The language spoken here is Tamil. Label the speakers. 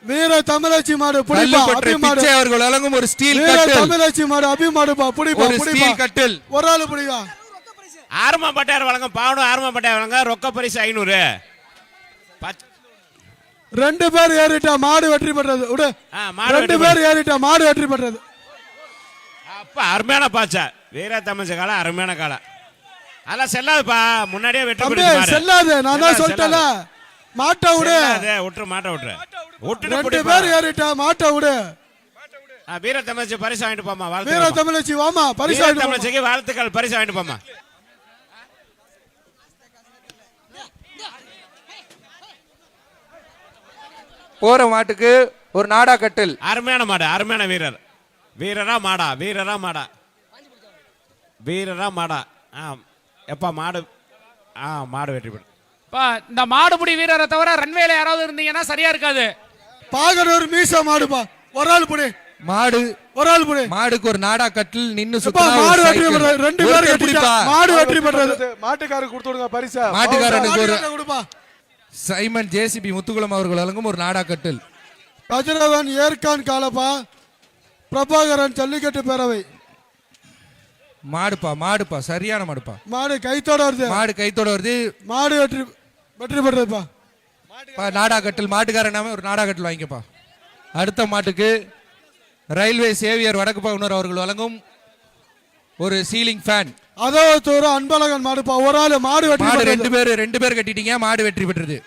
Speaker 1: வீர தமிழச்சி மாடு புடிப்பா
Speaker 2: கல்லுப்பற்று பிச்சை அவர்கள் வழங்கும் ஒரு ஸ்டீல்
Speaker 1: வீர
Speaker 2: கட்டில்.
Speaker 1: தமிழச்சி மாடு அபி மாடுப்பா புடிப்பா
Speaker 2: ஒரு
Speaker 1: புடிப்பா
Speaker 2: ஸ்டீல் கட்டில்.
Speaker 1: ஒரு ஆளு புடிப்பா.
Speaker 3: ஆர்மப்பட்டையார் வழங்கும் பாவனும் ஆர்மப்பட்டையார் வழங்க ரொக்க பரிசு 500.
Speaker 1: ரெண்டு பேர் ஏறிட்டா மாடு வெற்றி பெற்றது. விடு. ரெண்டு பேர் ஏறிட்டா மாடு வெற்றி பெற்றது.
Speaker 3: அப்ப அருமையான பாச்சா வீர தமிழ் கால அருமையான கால. அதெல்லாம் செல்லாதுப்பா, முன்னாடியே வெற்றி பெற்றது.
Speaker 1: செல்லாது, நான் தான் சொல்லிட்டேன்ல. மாட்ட விடு.
Speaker 3: விட்டுரு, மாட்ட விட்டுரு.
Speaker 1: ரெண்டு பேர் ஏறிட்டா மாட்ட விடு.
Speaker 3: வீர தமிழச்சி பரிசு வாங்கிட்டு போமா.
Speaker 1: வீர தமிழச்சி வாமா பரிசு வாங்கிட்டு
Speaker 3: தமிழச்சிக்கு வாழ்த்துக்கள், பரிசு வாங்கிட்டு போமா.
Speaker 2: போற மாட்டுக்கு ஒரு நாடா கட்டில்.
Speaker 3: அருமையான மாடு, அருமையான வீரர். வீரரா மாடா, வீரரா மாடா, வீரரா மாடா. எப்பா மாடு மாடு வெற்றி பெறும்.
Speaker 4: இந்த மாடுபிடி வீரரை தவிர ரன்வேல யாராவது இருந்தீங்கன்னா சரியா இருக்காது.
Speaker 1: பாகனூர் மீச மாடுப்பா. ஒரு ஆள் புடி.
Speaker 2: மாடு
Speaker 1: ஒரு ஆள் புடி.
Speaker 2: மாடுக்கு ஒரு நாடா கட்டில் நின்னு
Speaker 1: சுத்தா மாடு வெற்றி பெற்றது. ரெண்டு பேர் வெற்றிப்பா. மாடு வெற்றி பெற்றது.
Speaker 5: மாட்டுக்காரருக்கு கொடுத்து விடுங்க பரிசா.
Speaker 2: மாட்டுக்காரனுக்கு ஒரு
Speaker 1: கொடுப்பா.
Speaker 2: சைமன் ஜேசிபி முத்துக்குளம் அவர்கள் வழங்கும் ஒரு நாடா கட்டில்.
Speaker 1: கதிரவன் ஏற்கான் காலப்பா. பிரபாகரன் ஜல்லிக்கட்டு பேரவை.
Speaker 2: மாடுப்பா மாடுப்பா சரியான மாடுப்பா.
Speaker 1: மாடு கைத்தோட வருது.
Speaker 2: மாடு கைத்தோட வருது.
Speaker 1: மாடு வெற்றி பெற்றதுப்பா.
Speaker 2: நாடா கட்டில். மாட்டுக்காரனாம ஒரு நாடா கட்டில் வாங்கிக்கப்பா. அடுத்த மாட்டுக்கு ரயில்வே சேவியர் வடக்கு பகுனர் அவர்கள் வழங்கும் ஒரு சீலிங் ஃபேன்.
Speaker 1: அதோ அன்பழகன் மாடுப்பா. ஒரு ஆளு மாடு வெற்றி.
Speaker 2: ரெண்டு பேர் கட்டிட்டீங்க. மாடு வெற்றி பெற்றது.